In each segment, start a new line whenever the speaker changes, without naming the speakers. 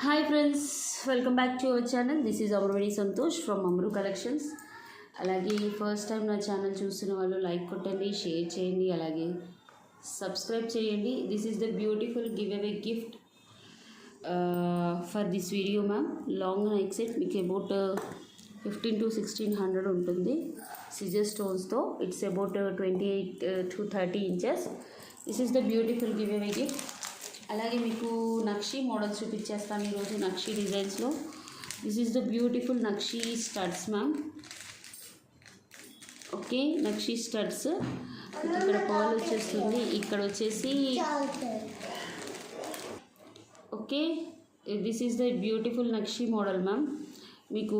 Hi friends, welcome back to our channel. This is Amravedi Santosh from Amru Collections. అలాగే first time నా channel చూస్తున్న వాళ్ళు like కొట్టండి, share చేయండి, అలాగే సబ్స్క్రైబ్ చేయండి. This is the beautiful giveaway gift for this video ma'am. Long neck set మీకు about 15 to 1600 ఉంటుంది. సిజర్ స్టోన్స్తో it's about 28 to 30 inches. This is the beautiful giveaway gift. అలాగే మీకు నక్షి మోడల్స్ చూపించేస్తాను ఈరోజు నక్షి డిజైన్స్లో. దిస్ ఈస్ ద బ్యూటిఫుల్ నక్షి స్టడ్స్ మ్యామ్. ఓకే, నక్షి స్టడ్స్. ఇక్కడ పర్ల్ వచ్చేస్తుంది, ఇక్కడ వచ్చేసి okay. This is the beautiful nakshi model ma'am. మీకు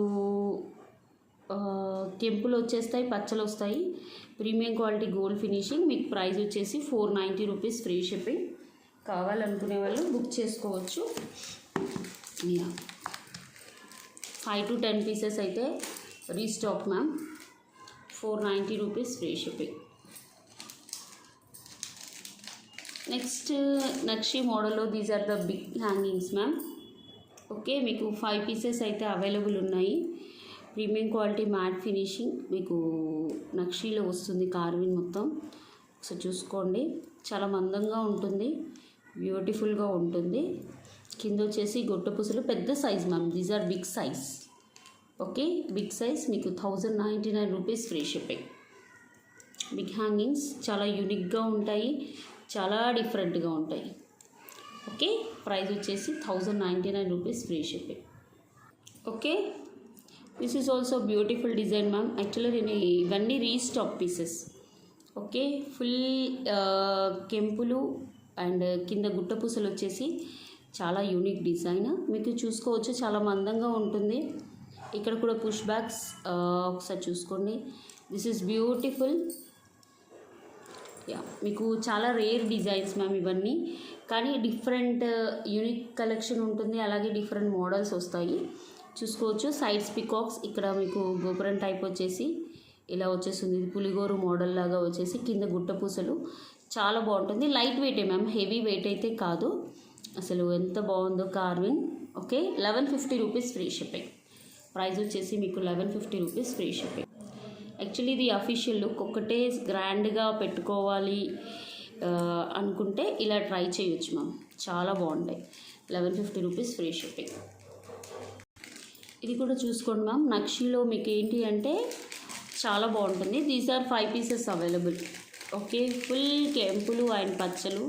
కెంపులు వచ్చేస్తాయి, పచ్చలు వస్తాయి, ప్రీమియం క్వాలిటీ గోల్డ్ ఫినిషింగ్. మీకు ప్రైస్ వచ్చేసి 490 రూపీస్, ఫ్రీ షిప్పింగ్. కావాలనుకునే వాళ్ళు బుక్ చేసుకోవచ్చు. 5 to 10 పీసెస్ అయితే restock ma'am. 490 rupees, free shipping. Next నక్షి మోడల్లో these are the big hangings ma'am. Okay, మీకు 5 పీసెస్ అయితే అవైలబుల్ ఉన్నాయి. ప్రీమియం క్వాలిటీ మ్యాట్ ఫినిషింగ్ మీకు నక్షీలో వస్తుంది, కార్వింగ్ మొత్తం. ఒకసారి చూసుకోండి, చాలా మందంగా ఉంటుంది, బ్యూటిఫుల్గా ఉంటుంది. కింద వచ్చేసి గొట్టపూసలు పెద్ద size ma'am. These are big size. Okay, big size మీకు 1099 rupees, free shipping. Big hangings చాలా యూనిక్గా ఉంటాయి, చాలా డిఫరెంట్గా ఉంటాయి. ఓకే, ప్రైస్ వచ్చేసి 1099 rupees, free shipping. Okay, this is also beautiful design ma'am. Actually నేను ఇవన్నీ రీస్టాక్ పీసెస్. ఓకే, ఫుల్ కెంపులు అండ్ కింద గుట్టపూసలు వచ్చేసి చాలా యూనిక్ డిజైన్. మీకు చూసుకోవచ్చు, చాలా మందంగా ఉంటుంది. ఇక్కడ కూడా పుష్ బ్యాక్స్ ఒకసారి చూసుకోండి. This is beautiful. మీకు చాలా రేర్ డిజైన్స్ మ్యామ్ ఇవన్నీ, కానీ డిఫరెంట్ యూనిక్ కలెక్షన్ ఉంటుంది. అలాగే డిఫరెంట్ మోడల్స్ వస్తాయి, చూసుకోవచ్చు. సైడ్స్ పికాక్స్, ఇక్కడ మీకు గోపురం టైప్ వచ్చేసి ఇలా వచ్చేస్తుంది. ఇది పులిగోరు మోడల్ లాగా వచ్చేసి కింద గుట్టపూసలు చాలా బాగుంటుంది. లైట్ వెయిటే మ్యామ్, హెవీ వెయిట్ అయితే కాదు. అసలు ఎంత బాగుందో carving. Okay, 1150 rupees, free shipping. Price వచ్చేసి మీకు 1150 రూపీస్, ఫ్రీ షిప్పింగ్. యాక్చువల్లీ ఇది అఫీషియల్ లుక్, ఒకటే గ్రాండ్గా పెట్టుకోవాలి అనుకుంటే ఇలా ట్రై చేయొచ్చు మ్యామ్, చాలా బాగుంటాయి. 1150 రూపీస్, ఫ్రీ షిప్పింగ్. ఇది కూడా చూసుకోండి మ్యామ్. నక్షిలో మీకు ఏంటి అంటే చాలా బాగుంటుంది. These are 5 pieces available. Okay, full కెంపులు అండ్ పచ్చలు,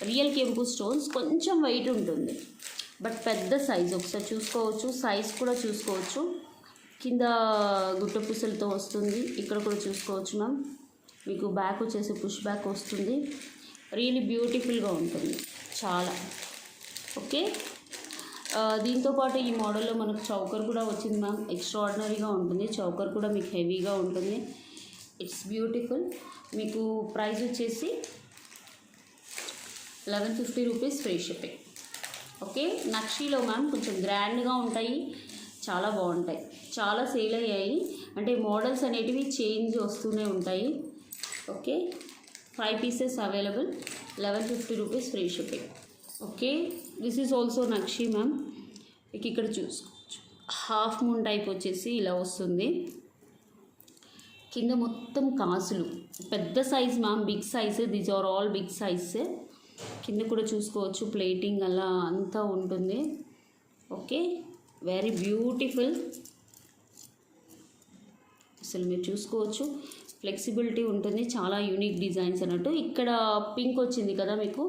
రియల్ కెంపు స్టోన్స్. కొంచెం వెయిట్ ఉంటుంది, బట్ పెద్ద సైజ్. ఒకసారి చూసుకోవచ్చు, సైజ్ కూడా చూసుకోవచ్చు. కింద గుట్టపూసలతో వస్తుంది, ఇక్కడ కూడా చూసుకోవచ్చు మ్యామ్. మీకు బ్యాక్ వచ్చేసి పుష్ బ్యాక్ వస్తుంది. రియల్లీ బ్యూటిఫుల్గా ఉంటుంది చాలా. ఓకే, దీంతోపాటు ఈ మోడల్లో మనకు చౌకర్ కూడా వచ్చింది మ్యామ్. ఎక్స్ట్రాడినరీగా ఉంటుంది, చౌకర్ కూడా మీకు హెవీగా ఉంటుంది. It's beautiful. మీకు ప్రైస్ వచ్చేసి 1150 రూపీస్, ఫ్రీ షిప్పింగ్. ఓకే, నక్షీలో మ్యామ్ కొంచెం గ్రాండ్గా ఉంటాయి, చాలా బాగుంటాయి, చాలా సేల్ అయ్యాయి. అంటే మోడల్స్ అనేటివి చేంజ్ వస్తూనే ఉంటాయి. Okay, 5 pieces available, 1150 rupees, free shipping. Okay, this is also nakshi ma'am. మీకు ఇక్కడ చూసుకోవచ్చు, హాఫ్ మూన్ టైప్ వచ్చేసి ఇలా వస్తుంది. కింద మొత్తం కాసులు, పెద్ద size ma'am, big size. These are all big size. కింద కూడా చూసుకోవచ్చు, ప్లేటింగ్ అలా అంతా ఉంటుంది. Okay, very beautiful. అసలు మీరు చూసుకోవచ్చు, ఫ్లెక్సిబిలిటీ ఉంటుంది, చాలా యూనిక్ డిజైన్స్ అన్నట్టు. ఇక్కడ పింక్ వచ్చింది కదా మీకు,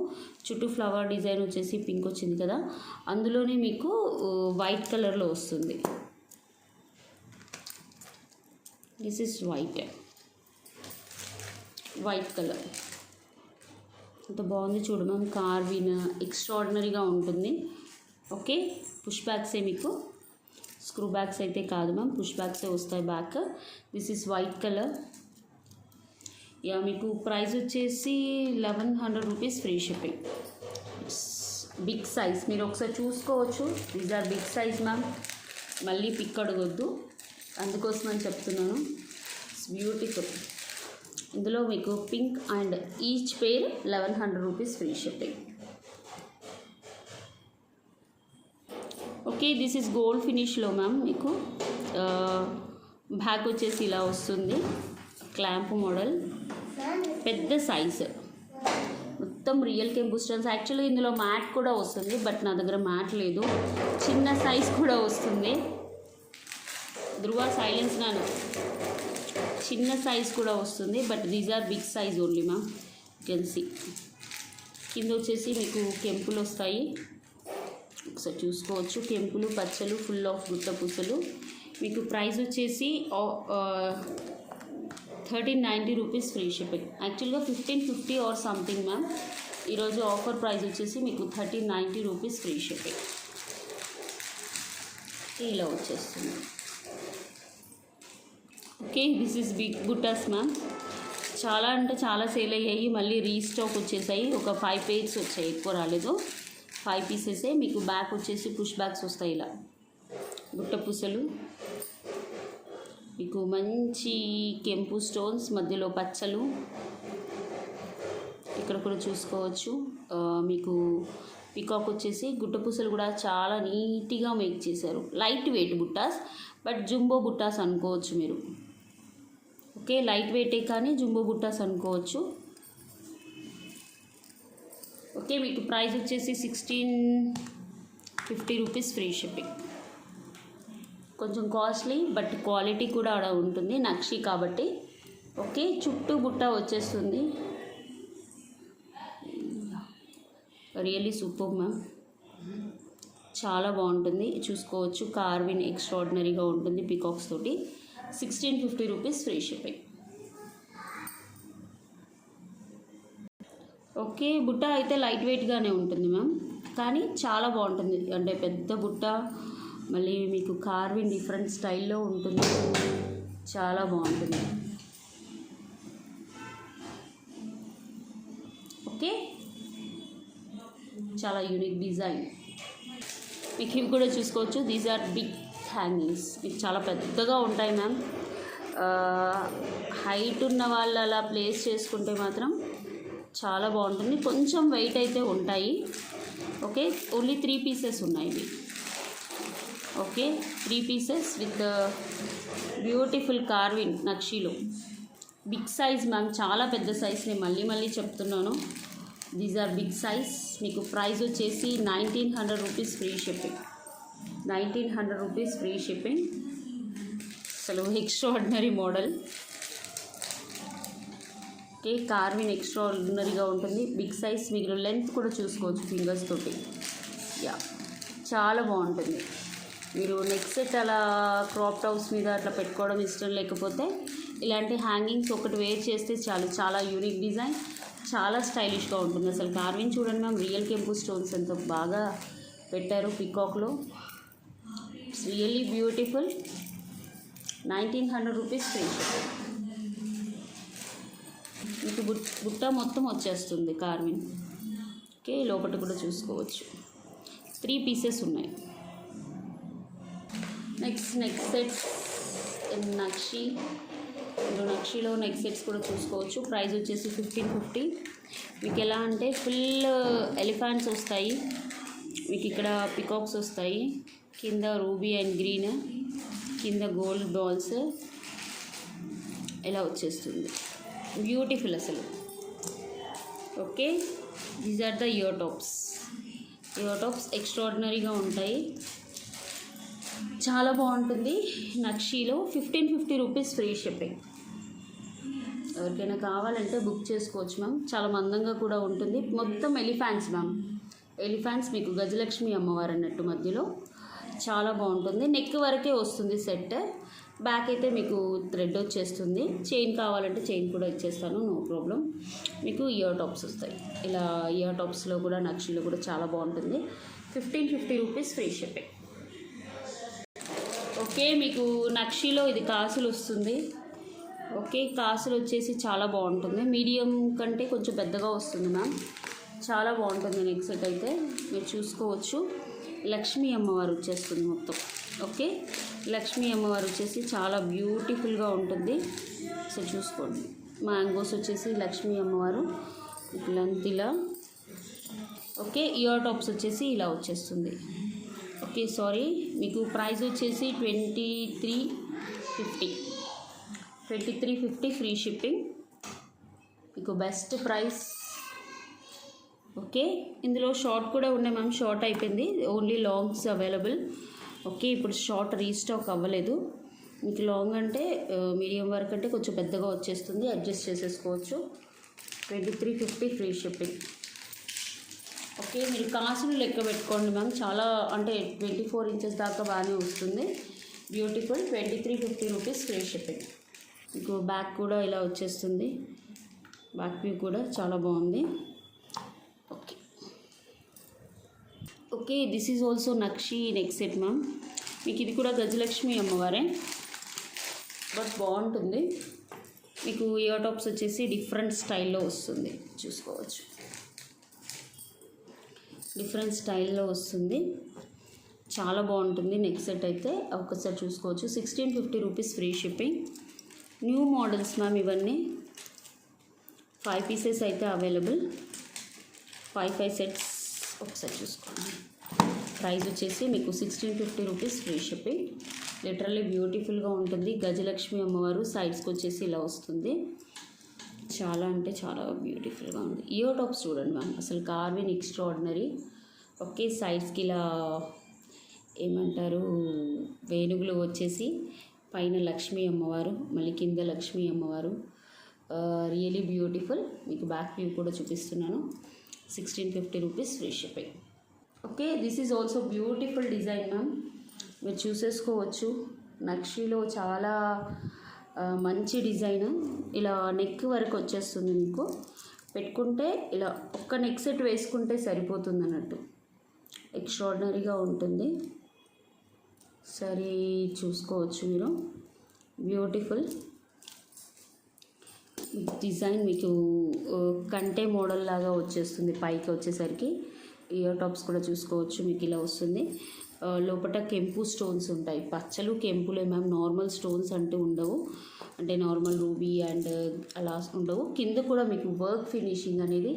చుట్టూ ఫ్లవర్ డిజైన్ వచ్చేసి పింక్ వచ్చింది కదా, అందులోనే మీకు వైట్ కలర్లో వస్తుంది. This is white colour. అంత బాగుంది చూడు మ్యామ్. కార్విన్ ఎక్స్ట్రాడినరీగా ఉంటుంది. ఓకే, పుష్ బ్యాక్సే మీకు, స్క్రూ బ్యాగ్స్ అయితే కాదు మ్యామ్, పుష్ బ్యాగ్సే వస్తాయి back. This is white colour. మీకు ప్రైస్ వచ్చేసి 1100 rupees, free shipping. Big size, మీరు ఒకసారి చూసుకోవచ్చు. These are big size ma'am. మళ్ళీ పిక్ అడగొద్దు, అందుకోసమని చెప్తున్నాను. It's beautiful. ఇందులో మీకు pink and each pair 1100 rupees, free shipping. Okay, this is gold ఫినిష్లో మ్యామ్. మీకు బ్యాక్ వచ్చేసి ఇలా వస్తుంది, క్లాంప్ మోడల్, పెద్ద సైజ్, మొత్తం రియల్ కెంపు స్టోన్స్. యాక్చువల్లీ ఇందులో మ్యాట్ కూడా వస్తుంది, బట్ నా దగ్గర మ్యాట్ లేదు. చిన్న సైజ్ కూడా వస్తుంది. ధృవ సైలెన్స్ నాను, చిన్న సైజ్ కూడా వస్తుంది, but these are big size only ma'am. Can see కింద వచ్చేసి మీకు కెంపులు వస్తాయి, ఒకసారి చూసుకోవచ్చు. కెంపులు, పచ్చలు, ఫుల్ ఆఫ్ గుట్ట పూసలు. మీకు ప్రైస్ వచ్చేసి 1390 రూపీస్ ఫ్రీ షిప్పింగ్. యాక్చువల్గా 1550 ఆర్ సంథింగ్ మ్యామ్. ఈరోజు ఆఫర్ ప్రైస్ వచ్చేసి మీకు 1390 రూపీస్ ఫ్రీ షిప్పింగ్. ఇలా వచ్చేస్తుంది. ఓకే, దిస్ ఇస్ బిగ్ బుట్టాస్ మ్యామ్. చాలా అంటే చాలా సేల్ అయ్యాయి, మళ్ళీ రీస్టాక్ వచ్చేసాయి. ఒక 5 పేర్స్ వచ్చాయి, ఎక్కువ రాలేదు. 5 పీసెసే. మీకు బ్యాక్ వచ్చేసి పుష్ బ్యాగ్స్ వస్తాయి, ఇలా గుట్ట పూసలు. మీకు మంచి కెంపు స్టోన్స్, మధ్యలో పచ్చలు, ఇక్కడ కూడా చూసుకోవచ్చు. మీకు పికాక్ వచ్చేసి గుట్ట పూసలు కూడా చాలా నీట్గా మేక్ చేశారు. లైట్ వెయిట్ బుట్టాస్, బట్ జుంబో బుట్టాస్ అనుకోవచ్చు మీరు. ఓకే, లైట్ వెయిటే కానీ జుంబో బుట్టాస్ అనుకోవచ్చు. ఓకే, మీకు ప్రైస్ వచ్చేసి 1650 రూపీస్ ఫ్రీ షిప్పింగ్. కొంచెం కాస్ట్లీ, బట్ క్వాలిటీ కూడా అక్కడ ఉంటుంది, నక్షి కాబట్టి. ఓకే, చుట్టూ బుట్ట వచ్చేస్తుంది. రియల్లీ సూపర్ మ్యామ్, చాలా బాగుంటుంది, చూసుకోవచ్చు. కార్విన్ ఎక్స్ట్రాడినరీగా ఉంటుంది పికాక్స్ తోటి. 1650 రూపీస్ ఫ్రీ షిప్పింగ్. ఓకే, బుట్ట అయితే లైట్ వెయిట్గానే ఉంటుంది మ్యామ్, కానీ చాలా బాగుంటుంది. అంటే పెద్ద బుట్ట, మళ్ళీ మీకు కార్విన్ డిఫరెంట్ స్టైల్లో ఉంటుంది, చాలా బాగుంటుంది. ఓకే, చాలా యూనిక్ డిజైన్. మీకు ఇవి కూడా చూసుకోవచ్చు. దీస్ ఆర్ బిగ్ హ్యాంగింగ్స్, మీకు చాలా పెద్దగా ఉంటాయి మ్యామ్. హైట్ ఉన్న వాళ్ళు అలా ప్లేస్ చేసుకుంటే మాత్రం చాలా బాగుంటుంది. కొంచెం వెయిట్ అయితే ఉంటాయి. ఓకే, ఓన్లీ 3 పీసెస్ ఉన్నాయి ఇవి. Okay, 3 pieces with beautiful carving నక్షీలో. బిగ్ సైజ్ మ్యామ్, చాలా పెద్ద సైజ్. నేను మళ్ళీ చెప్తున్నాను, దీస్ ఆర్ బిగ్ సైజ్. మీకు ప్రైస్ వచ్చేసి 1900 rupees free shipping. 1900 rupees free shipping. అసలు ఎక్స్ట్రాడినరీ మోడల్. ఓకే, కార్విన్ ఎక్స్ట్రాడినరీగా ఉంటుంది, బిగ్ సైజ్. మీకు లెంత్ కూడా చూసుకోవచ్చు ఫింగర్స్ తోటి. యా, చాలా బాగుంటుంది. మీరు నెక్ సెట్ అలా క్రాప్ టాప్స్ మీద అట్లా పెట్టుకోవడం ఇష్టం లేకపోతే ఇలాంటి హ్యాంగింగ్స్ ఒకటి వేర్ చేస్తే చాలు. చాలా యూనిక్ డిజైన్, చాలా స్టైలిష్గా ఉంటుంది. అసలు కార్విన్ చూడండి మ్యామ్, రియల్ కెంపు స్టోన్స్ ఎంత బాగా పెట్టారు పికాక్లో. It's really beautiful. 1900 rupees free. మీకు బుట్ట మొత్తం వచ్చేస్తుంది కార్విన్. ఓకే, లోపల కూడా చూసుకోవచ్చు. 3 పీసెస్ ఉన్నాయి. నెక్స్ట్ నెక్ సెట్స్ నక్షి. మీరు నక్షిలో నెక్ సెట్స్ కూడా చూసుకోవచ్చు. ప్రైస్ వచ్చేసి 1550. మీకు ఎలా అంటే ఫుల్ ఎలిఫెంట్స్ వస్తాయి, మీకు ఇక్కడ పికాక్స్ వస్తాయి, కింద రూబీ అండ్ గ్రీన్, కింద గోల్డ్ బాల్స్, ఇలా వచ్చేస్తుంది. బ్యూటిఫుల్ అసలు. Okay, these are the ear tops. Ear tops ఎక్స్ట్రాడినరీగా ఉంటాయి, చాలా బాగుంటుంది. నక్షీలో 1550 రూపీస్ ఫ్రీ షిప్పింగ్. ఎవరికైనా కావాలంటే బుక్ చేసుకోవచ్చు మ్యామ్. చాలా మందంగా కూడా ఉంటుంది. మొత్తం ఎలిఫెంట్స్ మ్యామ్, ఎలిఫెంట్స్. మీకు గజలక్ష్మి అమ్మవారు అన్నట్టు మధ్యలో, చాలా బాగుంటుంది. నెక్ వరకే వస్తుంది సెట్. బ్యాక్ అయితే మీకు థ్రెడ్ వచ్చేస్తుంది. చైన్ కావాలంటే చైన్ కూడా ఇచ్చేస్తాను, నో ప్రాబ్లం. మీకు ఇయర్ టాప్స్ వస్తాయి. ఇలా ఇయర్ టాప్స్లో కూడా నక్షీలో కూడా చాలా బాగుంటుంది. 1550 రూపీస్ ఫ్రీ షిప్పింగ్. ఓకే, మీకు నక్షీలో ఇది కాసులు వస్తుంది. ఓకే, కాసులు వచ్చేసి చాలా బాగుంటుంది. మీడియం కంటే కొంచెం పెద్దగా వస్తుంది మ్యామ్, చాలా బాగుంటుంది నెక్ సెట్ అయితే. మీరు చూసుకోవచ్చు. లక్ష్మీ అమ్మవారు వచ్చేస్తుంది మొత్తం. ఓకే, లక్ష్మీ అమ్మవారు వచ్చేసి చాలా బ్యూటిఫుల్గా ఉంటుంది. సో చూసుకోండి. మ్యాంగోస్ వచ్చేసి లక్ష్మీ అమ్మవారు లెంత్ ఇలా. ఓకే, ఇయర్ టాప్స్ వచ్చేసి ఇలా వచ్చేస్తుంది. ఓకే సారీ, మీకు ప్రైస్ వచ్చేసి 2350 ఫ్రీ షిప్పింగ్, మీకు బెస్ట్ ప్రైస్. ఓకే, ఇందులో షార్ట్ కూడా ఉన్నాయి మ్యామ్, షార్ట్ అయిపోయింది, ఓన్లీ లాంగ్స్ అవైలబుల్. ఓకే, ఇప్పుడు షార్ట్ రీస్టాక్ అవ్వలేదు. మీకు లాంగ్ అంటే మీడియం వరకు అంటే కొంచెం పెద్దగా వచ్చేస్తుంది, అడ్జస్ట్ చేసేసుకోవచ్చు. 2350 ఫ్రీ షిప్పింగ్. ఓకే, మీరు కాసులు లెక్క పెట్టుకోండి మ్యామ్, చాలా అంటే 24 ఇంచెస్ దాకా బాగానే వస్తుంది. Beautiful 2350 rupees free shipping. మీకు బ్యాక్ కూడా ఇలా వచ్చేస్తుంది, బ్యాక్ వ్యూ కూడా చాలా బాగుంది. Okay okay, this is also nakshi neck set ma'am. మీకు ఇది కూడా గజలక్ష్మి అమ్మవారే, బట్ బాగుంటుంది. మీకు ఇయర్ టాప్స్ వచ్చేసి డిఫరెంట్ స్టైల్లో వస్తుంది, చూసుకోవచ్చు. డిఫరెంట్ స్టైల్లో వస్తుంది, చాలా బాగుంటుంది నెక్ సెట్ అయితే. ఒకసారి చూసుకోవచ్చు. 1650 rupees free shipping. New models ma'am ఇవన్నీ. 5 పీసెస్ అయితే అవైలబుల్, 5 సెట్స్. ఒకసారి చూసుకోండి. ప్రైస్ వచ్చేసి మీకు 1650 రూపీస్ ఫ్రీ షిప్పింగ్. లిటరల్లీ బ్యూటిఫుల్గా ఉంటుంది. గజలక్ష్మి అమ్మవారు సైడ్స్కి వచ్చేసి ఇలా వస్తుంది, చాలా అంటే చాలా బ్యూటిఫుల్గా ఉంది. ఇయర్ టాప్స్ చూడండి మ్యామ్, అసలు కార్వింగ్ ఎక్స్ట్రాడినరీ. ఓకే, సైడ్స్కి ఇలా ఏమంటారు వేణుగులు వచ్చేసి, పైన లక్ష్మీ అమ్మవారు, మళ్ళీ కింద లక్ష్మీ అమ్మవారు. Really beautiful. మీకు బ్యాక్ వ్యూ కూడా చూపిస్తున్నాను. 1650 rupees free shipping. Okay, this is also beautiful design ma'am, మీరు చూసేసుకోవచ్చు. నక్షిలో చాలా మంచి డిజైన్. ఇలా నెక్ వరకు వచ్చేస్తుంది, మీకు పెట్టుకుంటే ఇలా ఒక్క నెక్ సెట్ వేసుకుంటే సరిపోతుంది అన్నట్టు. ఎక్స్ట్రాడినరీగా ఉంటుంది. సరే చూసుకోవచ్చు మీరు. బ్యూటిఫుల్ డిజైన్, మీకు కంటే మోడల్ లాగా వచ్చేస్తుంది పైకి వచ్చేసరికి. ఇయర్ టాప్స్ కూడా చూసుకోవచ్చు, మీకు ఇలా వస్తుంది. లోపల కెంపు స్టోన్స్ ఉంటాయి, పచ్చలు కెంపులే మ్యామ్, నార్మల్ స్టోన్స్ అంటూ ఉండవు, అంటే నార్మల్ రూబీ అండ్ అలా ఉండవు. కింద కూడా మీకు వర్క్ ఫినిషింగ్ అనేది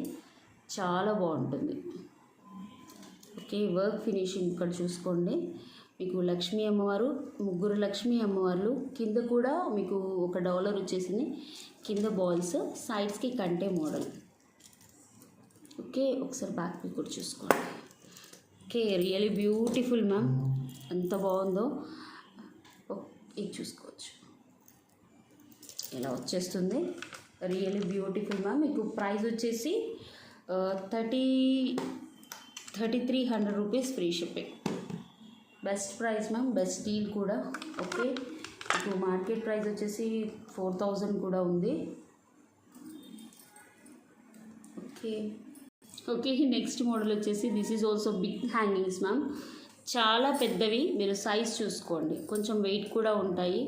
చాలా బాగుంటుంది. ఓకే, వర్క్ ఫినిషింగ్ ఇక్కడ చూసుకోండి. మీకు లక్ష్మీ అమ్మవారు, ముగ్గురు లక్ష్మీ అమ్మవార్లు, కింద కూడా మీకు ఒక డాలర్ వచ్చేసింది, కింద బాల్స్, సైడ్స్కి కంటే మోడల్. ఓకే, ఒకసారి బ్యాక్ వ్యూ కూడా చూసుకోండి. ఓకే, రియలీ బ్యూటిఫుల్ మ్యామ్, ఎంత బాగుందో. ఇది చూసుకోవచ్చు, ఇలా వచ్చేస్తుంది. Really beautiful ma'am. మీకు ప్రైస్ వచ్చేసి 3300 rupees free shipping. Best price ma'am, best deal కూడా. ఓకే, ఇప్పుడు మార్కెట్ ప్రైస్ వచ్చేసి 4000 కూడా ఉంది. ఓకే ఓకే, నెక్స్ట్ మోడల్ వచ్చేసి this is also big hangings ma'am, చాలా పెద్దవి. మీరు సైజ్ చూసుకోండి, కొంచెం వెయిట్ కూడా ఉంటాయి.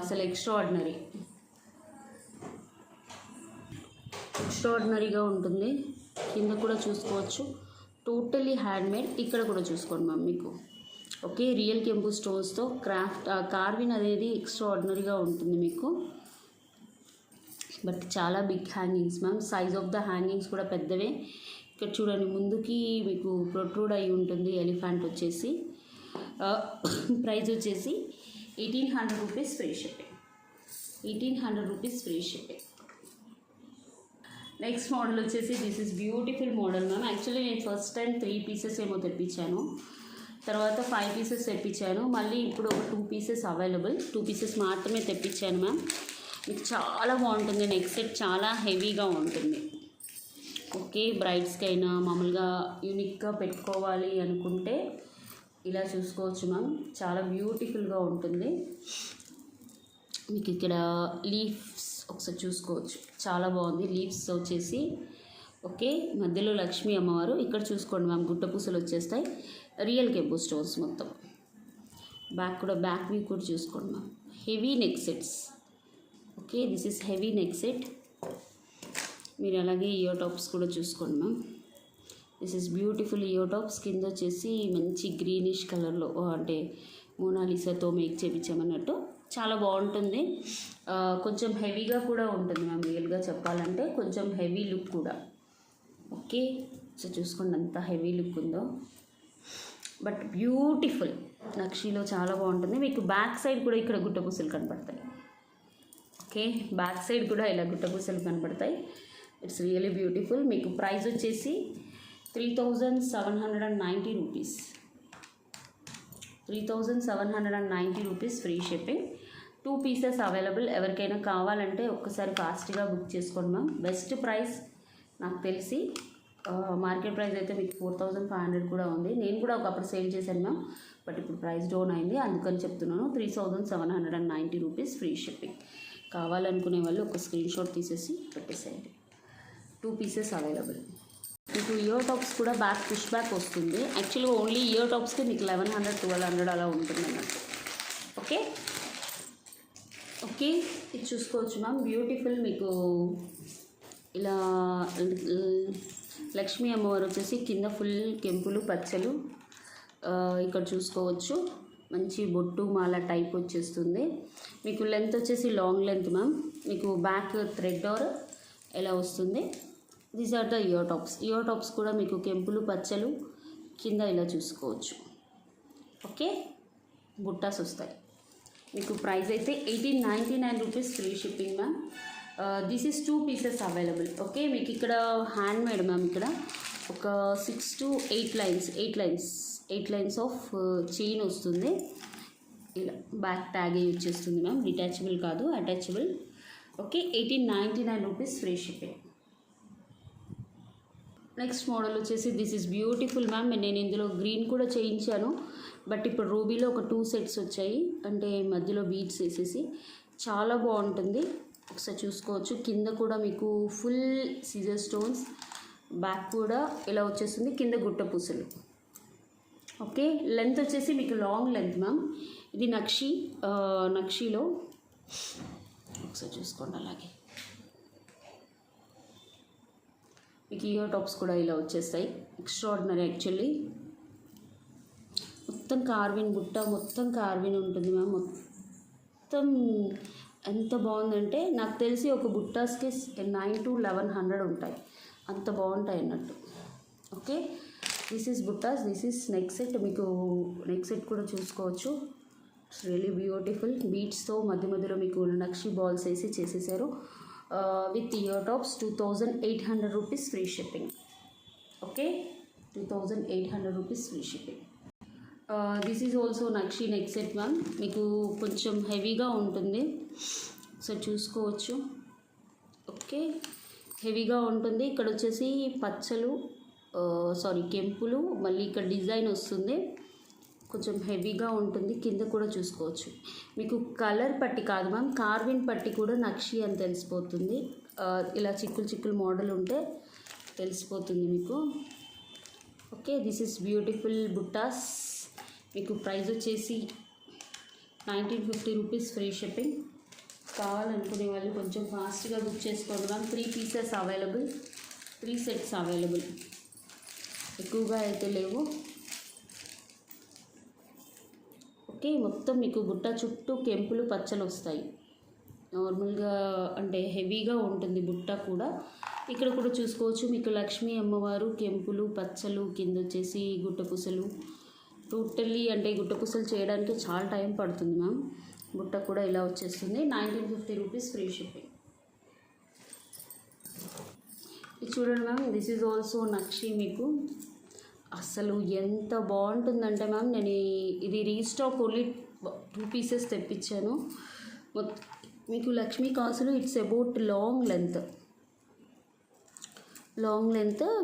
అసలు ఎక్స్ట్రాడినరీగా ఉంటుంది. కింద కూడా చూసుకోవచ్చు, టోటలీ హ్యాండ్మేడ్. ఇక్కడ కూడా చూసుకోండి మ్యామ్ మీకు. ఓకే, రియల్ కెంపు స్టోన్స్తో క్రాఫ్ట్ కార్వింగ్ అనేది ఎక్స్ట్రాడినరీగా ఉంటుంది మీకు. బట్ చాలా big hangings ma'am, size of the hangings కూడా పెద్దవే. ఇక్కడ చూడండి, ముందుకి మీకు ప్రొట్రూడ్ అయి ఉంటుంది ఎలిఫెంట్ వచ్చేసి. ప్రైస్ వచ్చేసి 1800 rupees free shipping. 1800 rupees free shipping. Next model వచ్చేసి this is beautiful model ma'am. Actually నేను ఫస్ట్ టైం 3 పీసెస్ ఏమో తెప్పించాను, తర్వాత 5 పీసెస్ తెప్పించాను, మళ్ళీ ఇప్పుడు ఒక 2 పీసెస్ అవైలబుల్. 2 పీసెస్ మాత్రమే తెప్పించాను మ్యామ్. మీకు చాలా బాగుంటుంది, నెక్ సెట్ చాలా హెవీగా ఉంటుంది. ఓకే, బ్రైడ్స్కి అయినా మామూలుగా యూనిక్గా పెట్టుకోవాలి అనుకుంటే ఇలా చూసుకోవచ్చు మ్యామ్, చాలా బ్యూటిఫుల్గా ఉంటుంది. మీకు ఇక్కడ లీవ్స్ ఒకసారి చూసుకోవచ్చు, చాలా బాగుంది. లీవ్స్ వచ్చేసి ఓకే, మధ్యలో లక్ష్మీ అమ్మవారు. ఇక్కడ చూసుకోండి మ్యామ్, గుట్ట పూసలు వచ్చేస్తాయి, రియల్ కెంపు స్టోన్స్ మొత్తం. బ్యాక్ కూడా, బ్యాక్ వ్యూ కూడా చూసుకోండి ma'am. Heavy neck sets. Okay, this is heavy neck set. మీరు అలాగే ఇయర్ టాప్స్ కూడా చూసుకోండి ma'am. This is beautiful ear tops. కింద వచ్చేసి మంచి గ్రీనిష్ కలర్లో, అంటే మోనాలిసాతో మేక్ చేయించామన్నట్టు, చాలా బాగుంటుంది. కొంచెం హెవీగా కూడా ఉంటుంది మ్యామ్, రియల్గా చెప్పాలంటే కొంచెం హెవీ లుక్ కూడా. ఓకే, సో చూసుకోండి ఎంత హెవీ లుక్ ఉందో. బట్ బ్యూటిఫుల్ నక్షీలో చాలా బాగుంటుంది. మీకు బ్యాక్ సైడ్ కూడా ఇక్కడ గుట్టపూసలు కనపడతాయి. ఓకే, బ్యాక్ సైడ్ కూడా ఇలా గుట్టపూసలు కనపడతాయి. It's really beautiful. మీకు ప్రైస్ వచ్చేసి 3790 rupees. 3790 rupees free shipping. 2 pieces available. ఎవరికైనా కావాలంటే ఒక్కసారి ఫాస్ట్గా బుక్ చేసుకోండి మ్యామ్. బెస్ట్ ప్రైస్ నాకు తెలిసి మార్కెట్ ప్రైస్ అయితే మీకు 4500 కూడా ఉంది. నేను కూడా ఒకప్పుడు సేల్ చేశాను మ్యామ్, బట్ ఇప్పుడు ప్రైస్ డౌన్ అయింది, అందుకని చెప్తున్నాను. 3790 రూపీస్ ఫ్రీ షిప్పింగ్. కావాలనుకునే వాళ్ళు ఒక స్క్రీన్ షాట్ తీసేసి పెట్టేసేయండి. 2 పీసెస్ అవైలబుల్. మీకు ఇయర్ టాప్స్ కూడా బ్యాక్ పుష్ బ్యాక్ వస్తుంది. యాక్చువల్గా ఓన్లీ ఇయర్ టాప్స్కి మీకు 1100 1200 అలా ఉంటుంది అన్నట్టు. ఓకే ఓకే, ఇది చూసుకోవచ్చు మ్యామ్. బ్యూటిఫుల్. మీకు ఇలా లక్ష్మీ అమ్మవారు వచ్చేసి కింద ఫుల్ కెంపులు పచ్చలు ఇక్కడ చూసుకోవచ్చు. మంచి బొట్టు మాల టైప్ వచ్చేస్తుంది. మీకు లెంత్ వచ్చేసి లాంగ్ లెంత్ మ్యామ్. మీకు బ్యాక్ థ్రెడ్ ఆర్ ఎలా వస్తుంది. These are the ear tops. Ear tops కూడా మీకు కెంపులు పచ్చలు కింద ఇలా చూసుకోవచ్చు. ఓకే, బుట్టాస్ వస్తాయి. మీకు ప్రైస్ అయితే 1899 rupees free shipping ma'am. This is 2 pieces available. Okay, మీకు ఇక్కడ హ్యాండ్ మేడ్ మ్యామ్. ఇక్కడ ఒక 6 to 8 లైన్స్ ఆఫ్ చైన్ వస్తుంది. ఇలా బ్యాక్ ట్యాగ్ యూజ్ చేస్తుంది మ్యామ్. డిటాచబుల్ కాదు, attachable. Okay, 1899 rupees free shipping. Next model వచ్చేసి దిస్ ఈజ్ బ్యూటిఫుల్ మ్యామ్. నేను ఇందులో గ్రీన్ కూడా చేయించాను, బట్ ఇప్పుడు రూబీలో ఒక 2 సెట్స్ వచ్చాయి. అంటే మధ్యలో బీడ్స్ వేసేసి చాలా బాగుంటుంది. ఒకసారి చూసుకోవచ్చు. కింద కూడా మీకు ఫుల్ సీజర్ స్టోన్స్, బ్యాక్ కూడా ఇలా వచ్చేస్తుంది, కింద గుట్ట పూసలు. ఓకే, లెంత్ వచ్చేసి మీకు లాంగ్ లెంత్ మ్యామ్. ఇది నక్షీలో ఒకసారి చూసుకోండి. అలాగే మీకు ఇయర్ టాప్స్ కూడా ఇలా వచ్చేస్తాయి. Extraordinary actually. మొత్తం కార్విన్ బుట్ట, మొత్తం కార్విన్ ఉంటుంది మ్యామ్. మొత్తం ఎంత బాగుందంటే నాకు తెలిసి ఒక బుట్టాస్కి 900 to 1100 ఉంటాయి. అంత బాగుంటాయి అన్నట్టు. ఓకే, దిస్ ఈస్ బుట్టాస్. This is neck set. మీకు నెక్ సెట్ కూడా చూసుకోవచ్చు. It's really beautiful. బీట్స్తో మధ్యలో మీకు నక్షి బాల్స్ వేసి చేసేసారు. With ear tops 2800 rupees free shipping. Okay, 2800 rupees free shipping. This is also nakshi neck set ma'am. మీకు కొంచెం హెవీగా ఉంటుంది, సో చూసుకోవచ్చు. ఓకే, హెవీగా ఉంటుంది. ఇక్కడ వచ్చేసి పచ్చలు కెంపులు, మళ్ళీ ఇక్కడ డిజైన్ వస్తుంది. కొంచెం హెవీగా ఉంటుంది. కింద కూడా చూసుకోవచ్చు. మీకు కలర్ పట్టి కాదు మ్యామ్, కార్విన్ పట్టి కూడా నక్షి అని తెలిసిపోతుంది. ఇలా చిక్కులు మోడల్ ఉంటే తెలిసిపోతుంది మీకు. ఓకే, దిస్ ఈస్ బ్యూటిఫుల్ బుట్టాస్. మీకు ప్రైస్ వచ్చేసి 1950 రూపీస్ ఫ్రీ షిప్పింగ్. కావాలనుకునే వాళ్ళు కొంచెం ఫాస్ట్గా బుక్ చేసుకోండి ma'am. 3 pieces available, 3 sets available. ఎక్కువగా అయితే లేవు. ఓకే, మొత్తం మీకు బుట్ట చుట్టూ కెంపులు పచ్చలు వస్తాయి. నార్మల్గా అంటే హెవీగా ఉంటుంది బుట్ట కూడా. ఇక్కడ కూడా చూసుకోవచ్చు. మీకు లక్ష్మీ అమ్మవారు కెంపులు పచ్చలు, కింద వచ్చేసి గుట్టపూసలు. టోటల్లీ అంటే గుట్టపూసలు చేయడానికి చాలా టైం పడుతుంది మ్యామ్. బుట్ట కూడా ఇలా వచ్చేస్తుంది. 1950 రూపీస్ ఫ్రీ షిప్పింగ్. ఇది చూడండి మ్యామ్. దిస్ ఈజ్ ఆల్సో నక్షి. మీకు అసలు ఎంత బాగుంటుందంటే మ్యామ్, నేను ఇది రీస్టాక్ ఓన్లీ 2 పీసెస్ తెప్పించాను. మీకు లక్ష్మీ కాసులు. ఇట్స్ అబౌట్ లాంగ్ లెంత్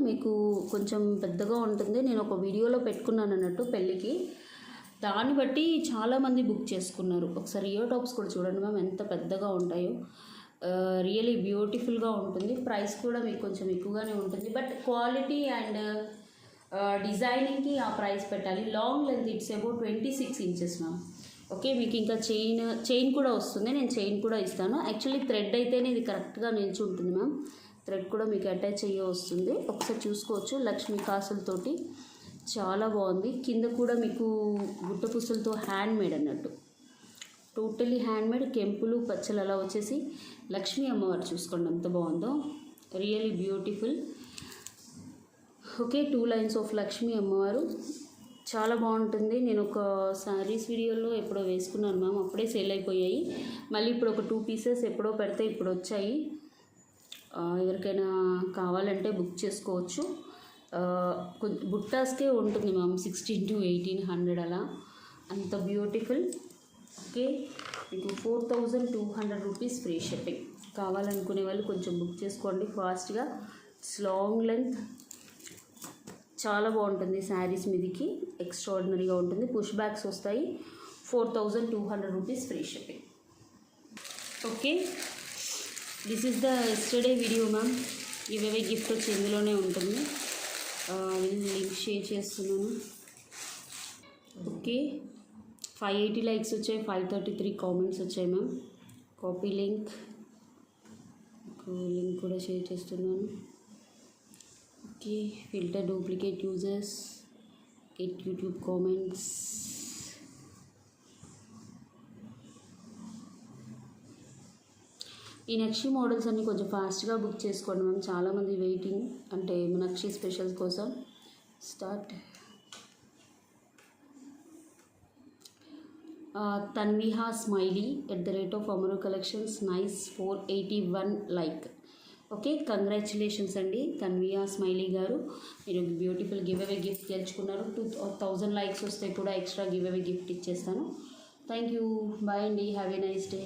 మీకు కొంచెం పెద్దగా ఉంటుంది. నేను ఒక వీడియోలో పెట్టుకున్నాను అన్నట్టు పెళ్ళికి. దాన్ని బట్టి చాలామంది బుక్ చేసుకున్నారు. ఒకసారి ఇయర్ టాప్స్ కూడా చూడండి మ్యామ్ ఎంత పెద్దగా ఉంటాయో. రియలీ బ్యూటిఫుల్గా ఉంటుంది. ప్రైస్ కూడా మీకు కొంచెం ఎక్కువగానే ఉంటుంది, బట్ క్వాలిటీ అండ్ డిజైనింగ్కి ఆ ప్రైస్ పెట్టాలి. Long length it's about 26 inches ma'am. Okay, మీకు ఇంకా చైన్ కూడా వస్తుంది. నేను చైన్ కూడా ఇస్తాను. యాక్చువల్లీ థ్రెడ్ అయితేనే ఇది కరెక్ట్గా నిల్చుంటుంది మ్యామ్. థ్రెడ్ కూడా మీకు అటాచ్ అయ్యే వస్తుంది. ఒకసారి చూసుకోవచ్చు. లక్ష్మీ కాసులతోటి చాలా బాగుంది. కింద కూడా మీకు గుట్టపూసలతో హ్యాండ్ మేడ్ అన్నట్టు, టోటలీ హ్యాండ్ మేడ్. కెంపులు పచ్చలు అలా వచ్చేసి లక్ష్మీ అమ్మవారు చూసుకోండి ఎంత బాగుందో. Really beautiful. Okay, 2 lines of Lakshmi అమ్మవారు. చాలా బాగుంటుంది. నేను ఒక శారీస్ వీడియోలో ఎప్పుడో వేసుకున్నాను మ్యామ్, అప్పుడే సేల్ అయిపోయాయి. మళ్ళీ ఇప్పుడు ఒక 2 పీసెస్ ఎప్పుడో పెడితే ఇప్పుడు వచ్చాయి. ఎవరికైనా కావాలంటే బుక్ చేసుకోవచ్చు. బుట్టాస్కే ఉంటుంది మ్యామ్ 1600 to 1800 అలా, అంత బ్యూటిఫుల్. ఓకే, మీకు 4200 రూపీస్ ఫ్రీ షిప్పింగ్. కావాలనుకునే వాళ్ళు కొంచెం బుక్ చేసుకోండి ఫాస్ట్గా. ఇట్స్ లాంగ్ లెంత్, చాలా బాగుంటుంది. శారీస్ మీదికి ఎక్స్ట్రాడినరీగా ఉంటుంది. పుష్ బ్యాగ్స్ వస్తాయి. 4200 rupees free shipping. Okay, this is the yesterday video ma'am. Give gift వచ్చి ఇందులోనే ఉంటుంది. లింక్ షేర్ చేస్తున్నాను. ఓకే, 580 లైక్స్ వచ్చాయి, 533 కామెంట్స్ వచ్చాయి మ్యామ్. కాపీ లింక్ కూడా షేర్ చేస్తున్నాను. Okay, filter duplicate users, get YouTube comments. ఈ నక్షి మోడల్స్ అన్నీ కొంచెం ఫాస్ట్గా బుక్ చేసుకోండి మ్యామ్. చాలామంది వెయిటింగ్, అంటే నక్షి స్పెషల్స్ కోసం. Start. Tanviha smiley @Amaru Collections, nice 481 like. Okay, congratulations అండి తన్విహా స్మైలీ గారు, మీరు బ్యూటిఫుల్ గివ్ అవే గిఫ్ట్ గెలుచుకున్నారు. 2000 లైక్స్ వస్తే కూడా ఎక్స్ట్రా గివ్ అవే గిఫ్ట్ ఇచ్చేస్తాను. థ్యాంక్ యూ, బాయ్ అండి, హ్యావ్ ఏ నైస్ డే.